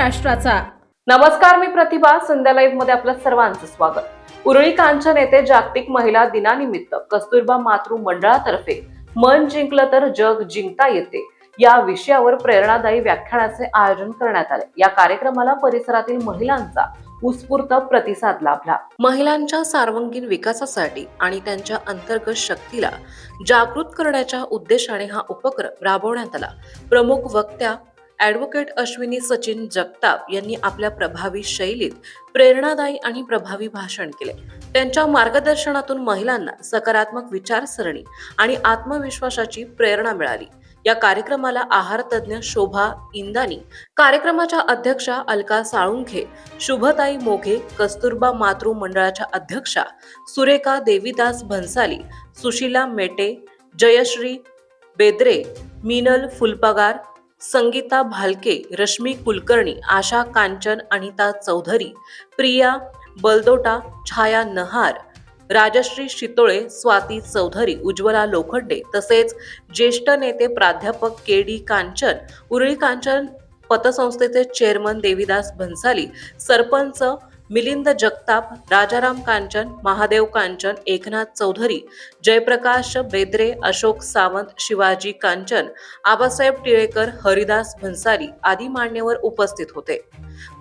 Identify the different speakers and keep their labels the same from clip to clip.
Speaker 1: महाराष्ट्राचा.
Speaker 2: नमस्कार, मी प्रतिभा. संध्या लाईव्ह मध्ये आपलं सर्वांचं स्वागत. उरळी कांचन येथे जागतिक महिला दिनानिमित्त कस्तुरबा मातृ मंडळातर्फे मन जिंकलं तर जग जिंकता येते या विषयावर प्रेरणादायी व्याख्यानाचे आयोजन करण्यात आले. या कार्यक्रमाला परिसरातील महिलांचा उत्स्फूर्त प्रतिसाद लाभला. महिलांच्या सर्वांगीण विकासासाठी आणि त्यांच्या अंतर्गत शक्तीला जागृत करण्याच्या उद्देशाने हा उपक्रम राबवण्यात आला. प्रमुख वक्त्या ॲडव्होकेट अश्विनी सचिन जगताप यांनी आपल्या प्रभावी शैलीत प्रेरणादायी आणि प्रभावी भाषण केले. त्यांच्या मार्गदर्शनातून महिलांना सकारात्मक विचारसरणी आणि आत्मविश्वासाची प्रेरणा मिळाली. या कार्यक्रमाला आहार तज्ज्ञ शोभा इंदानी, कार्यक्रमाच्या अध्यक्षा अलका साळुंखे, शुभताई मोघे, कस्तुरबा मातृ मंडळाच्या अध्यक्षा सुरेखा देवीदास भन्साली, सुशीला मेटे, जयश्री बेद्रे, मीनल फुलपगार, संगीता भालके, रश्मी कुलकर्णी, आशा कांचन, अनिता चौधरी, प्रिया बलदोटा, छाया नहार, राजश्री शितोळे, स्वाती चौधरी, उज्ज्वला लोखंडे तसेच ज्येष्ठ नेते प्राध्यापक के.डी. कांचन, उरळी कांचन पतसंस्थेचे चेअरमन देवीदास भन्साली, सरपंच मिलिंद जगताप, राजाराम कांचन, महादेव कांचन, एकनाथ चौधरी, जयप्रकाश बेद्रे, अशोक सावंत, शिवाजी कांचन, आबासाहेब टिळेकर, हरिदास भन्साली आदी मान्यवर उपस्थित होते.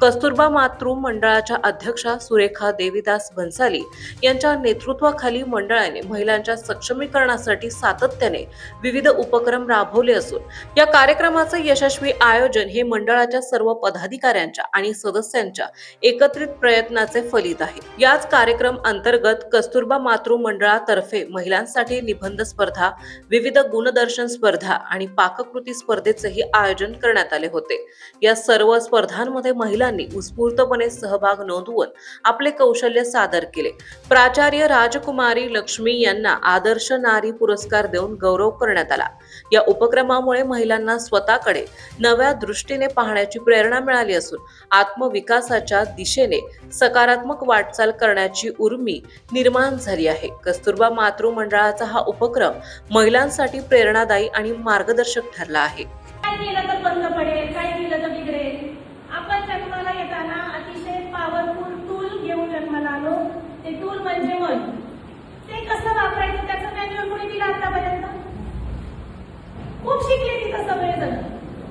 Speaker 2: कस्तुरबा मातृ मंडळाच्या अध्यक्षा सुरेखा देवीदास भन्साली यांच्या नेतृत्वाखाली मंडळाने महिलांच्या सक्षमीकरणासाठी सातत्याने विविध उपक्रम राबवले असून या कार्यक्रमाचे यशस्वी आयोजन हे मंडळाच्या सर्व पदाधिकाऱ्यांच्या आणि सदस्यांच्या एकत्रित प्रयत्नाचे फलित आहे. याच कार्यक्रम अंतर्गत कस्तुरबा मातृ मंडळातर्फे महिलांसाठी निबंध स्पर्धा, विविध गुणदर्शन स्पर्धा आणि पाककृती स्पर्धेचेही आयोजन करण्यात आले होते. या सर्व स्पर्धांमध्ये महिलांनी उत्स्फूर्तपणे सहभाग नोंदवून आपले कौशल्य सादर केले. प्राचार्य राजकुमारी लक्ष्मी यांना आदर्श नारी पुरस्कार देऊन गौरव करण्यात आला. या उपक्रमामुळे महिलांना स्वतःकडे नव्या दृष्टीने पाहण्याची प्रेरणा मिळाली असून आत्मविकासाच्या दिशेने सकारात्मक वाटचाल करण्याची उर्मी निर्माण झाली आहे. कस्तुरबा मातृ मंडळाचा हा उपक्रम महिलांसाठी प्रेरणादायी आणि मार्गदर्शक ठरला आहे.
Speaker 3: काय केलं तर बंद पडेल, काय केलं तर बिघडेल. आपण जन्माला येताना अतिशय पॉवरफुल टूल घेऊन जन्माला आलो. ते टूल म्हणजे मन. ते कसं वापरायचं त्याचं मॅन्युअल कोणी दिलं आतापर्यंत? खूप शिकले तिथं सगळेजण,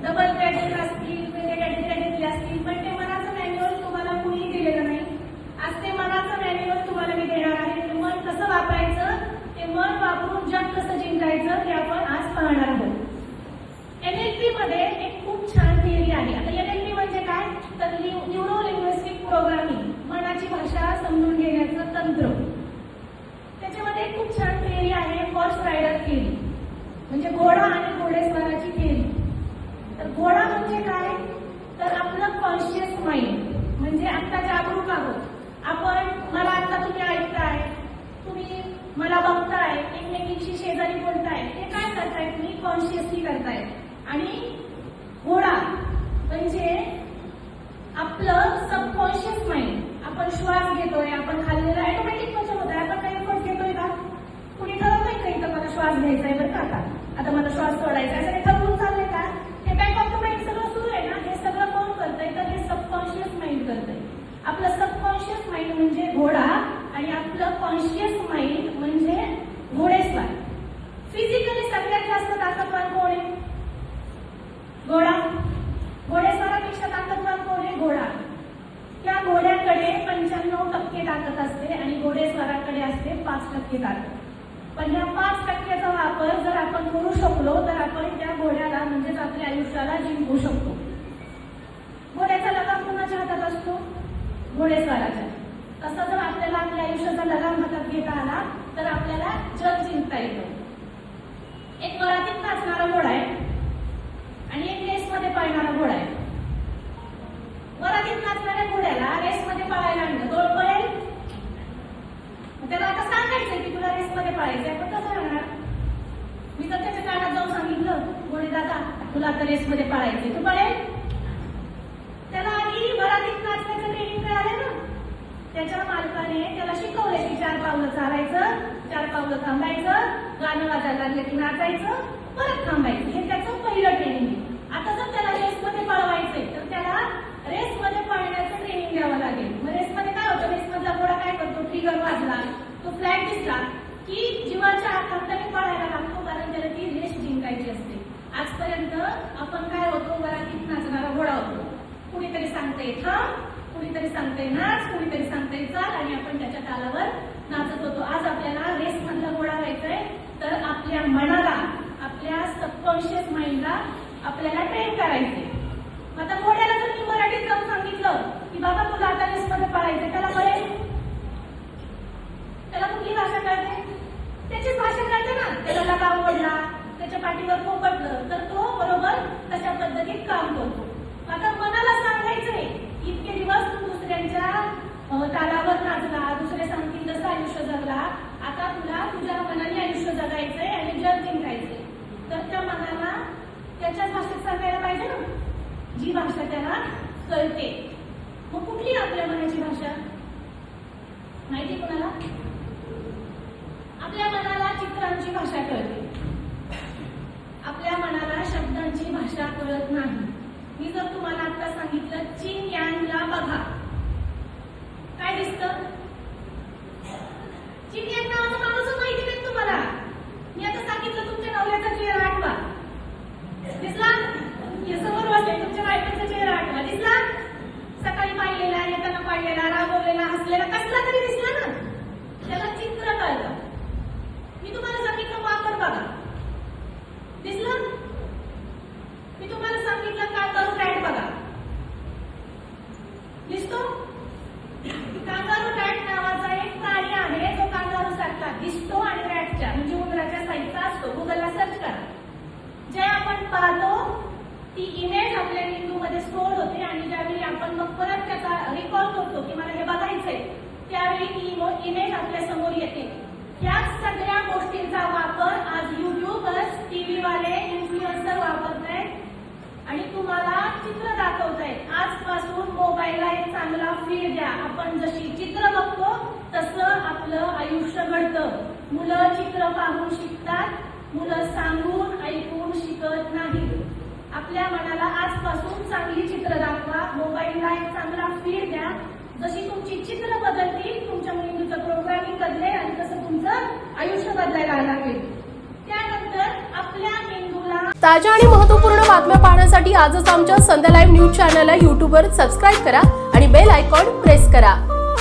Speaker 3: डबल क्रेडिट असतील, क्रेडिट दिले असतील, पण ते मनाचं मॅन्युअल तुम्हाला कुणीही दिलेलं नाही. आज ते मनाचं मॅन्युअल तुम्हाला मी देणार आहे. ते मन कसं वापरायचं, ते मन वापरून जग कसं जिंकायचं हे आपण आज पाहणार आहोत. NLP मध्ये एक खूप छान थिअरी आहे. आता NLP म्हणजे काय, तर न्यूरो लिंग्विस्टिक प्रोग्रामिंग, मनाची भाषा समजून घेण्याचं तंत्र. त्याच्यामध्ये एक खूप छान थिअरी आहे, हॉर्स रायडर थिअरी, म्हणजे घोडा आणि घोडेस्वाराची थिअरी. तर घोडा म्हणजे काय, तर आपलं कॉन्शियस माइंड, म्हणजे आता जागरूक आहोत आपण. मला आता तुम्ही ऐकताय, तुम्ही मला बघताय, एकमेकींशी शेजारी बोलताय, हे काय करताय तुम्ही, कॉन्शियसली करताय. आणि घोडा म्हणजे आपलं सबकॉन्शियस माइंड. आपण श्वास घेतोय, आपण खाल्लेला ऑटोमॅटिक कसं होत आहे, आपण काही एफर्ट घेतोय का, कुणी ठरवलंय का इथं मला श्वास घ्यायचा आहे बरं का, आता मला श्वास सोडायचा आहे, असं ठरवून चाललंय का? हे बॅक ऑफ द माइंड सगळं सुरू आहे ना, हे सगळं कोण करतंय, तर हे सबकॉन्शियस माइंड करतंय. आपलं सबकॉन्शियस माइंड म्हणजे घोडा आणि आपलं कॉन्शियस माइंड म्हणजे घोडेस्वार. फिजिकली सगळ्यात जास्त ताकदवान कोण आहे? घोडा. घोडेस्वारापेक्षा ताकदवान कोण आहे? घोडा. त्या घोड्याकडे 95% ताकद असते आणि घोडेस्वाराकडे असते 5% ताकद. पण या 5%चा वापर जर आपण करू शकलो तर आपण त्या घोड्याला म्हणजेच आपल्या आयुष्याला जिंकू शकतो. घोड्याचा लगाम कोणाच्या हातात असतो? घोडेस्वाराच्या. तसं जर आपल्याला आपल्या आयुष्याचा लगाम हातात घेता आला तर आपल्याला जग जिंकता येतं. एक वरातीत नाचणारा घोडा आहे आणि एक रेसमध्ये पळणारा घोडा आहे. वरातीत नाचणाऱ्या घोड्याला रेसमध्ये पळायला आणलं, तो पळेल. त्याला आता सांगायचंय की तुला रेसमध्ये पळायचंय, पण कसं राहणार? मी तर त्याच्या कानात जाऊन सांगितलं, घोडे दादा तुला आता रेसमध्ये पळायचंय, तू पळेल? त्याला आधी वरातीत नाचण्याचं ट्रेनिंग मिळालं ना. त्याच्या मालकाने त्याला शिकवलंय की 4 पावलं चालायचं, 4 पावलं थांबायचं, गाणं वाजायला लागलं की नाचायचं, परत थांबायचं. हे त्याचं पहिलं ट्रेनिंग आहे. आता जर त्याला रेसमध्ये पळवायचंय तर त्याला रेसमध्ये पळण्याचं ट्रेनिंग द्यावं लागेल. मग रेसमध्ये काय होतं, रेसमधला घोडा काय करतो, ट्रिगर वाजला, तो फ्लॅग दिसला की जीवाच्या हाताने पळायला लागतो, कारण त्याला ती रेस जिंकायची असते. आजपर्यंत आपण काय होतो, घरात नाचणारा घोडा होतो. कुणीतरी सांगते थांब, कुणीतरी सांगते नाच, कुणीतरी सांगते चाल, आणि आपण त्याच्या तालावर नाचत होतो. आज आपल्याला रेस मधला घोडा व्हायचंय, तर आपल्या मनाला, आपल्या सबकॉन्शियस माइंडला आपल्याला ट्रेन करायचे. आता घोड्याला जर मी मराठीत जाऊन सांगितलं की बाबा तुला आता रेस मध्ये पळायचंय, त्याला कळेल? त्याला कुठली भाषा कळते? त्याचीच भाषा कळते ना. त्याला लगाम ओढला, त्याच्या पाठीवर पोपटलं, तर तो बरोबर तशा पद्धतीत काम करतो. आता मनाला सांगायचंय इतके दिवस तू दुसऱ्यांच्या तालावर नाचला, दुसरे सांगतील तसं आयुष्य जगला, आता तुला तुझ्या मनाने आयुष्य जगायचंय आणि जग जिंकायचंय. तर त्या मनाला त्याच्याच भाषेत सांगायला पाहिजे ना, जी भाषा त्याला कळते. मग कुठली आपल्या मनाची भाषा माहिती कोणाला? आपल्या मनाला चित्रांची भाषा कळते, आपल्या मनाला शब्दांची भाषा कळत नाही. मी जर तुम्हाला आता सांगितलं चीन यांगला बघा, काय दिसतं? चीन यांग नावाचा माणूस माहिती नाही तुम्हाला. मी आता सांगितलं तुमच्या नवऱ्याचा चेहरा आठवा, दिसला? समोर बसले, तुमच्या बायकोचा चेहरा आठवा, दिसला? सकाळी पाहिलेला, येताना पाहिलेला, रागवलेला, हसलेला, कसला तरी दिसला ना, त्याला चित्र कळतं. मी तुम्हाला सांगितलं वापर बघा, दिसलं? मी तुम्हाला सांगितलं कांगारू रॅट बघा, दिसतो? कांगारू रॅट नावाचा एक प्राणी आहे जो कांगारू सारखा दिसतो आणि रॅटच्या म्हणजे उंदराच्या साईजचा असतो. गुगलला सर्च करा. जे आपण पाहतो ती इमेज आपल्या मेंदूमध्ये स्टोअर होते, आणि ज्यावेळी आपण मग परत त्याचा रिकॉल करतो की मला हे बघायचंय, त्यावेळी ती इमेज आपल्या समोर येते. या सगळ्या गोष्टींचा वापर आज युट्यूबर्स, टीव्ही वाले, इन्फ्लुएन्सर वापरतायत आणि तुम्हाला चित्र दाखवतायत. आजपासून मोबाईलला एक चांगला फीड द्या. आपण जशी चित्र बघतो तसं आपलं आयुष्य घडतं. मुलं चित्र पाहून शिकतात, मुलं सांगून ऐकून शिकत नाही. आपल्या मनाला आजपासून चांगली चित्र दाखवा, मोबाईलला एक चांगला फीड द्या. जशी तुमची चित्र बदलतील, तुमच्या मेंदूचं प्रोग्रामिंग बदलेल आणि तसं तुमचं आयुष्य बदलायला लागेल. त्यानंतर आपल्या मेंदूला
Speaker 1: ताज्या आणि महत्त्वपूर्ण बातम्या पाहण्यासाठी आजच आमच्या संध्या लाईव्ह न्यूज चॅनलला यूट्यूबवर सबस्क्राईब करा आणि बेल आयकॉन प्रेस करा.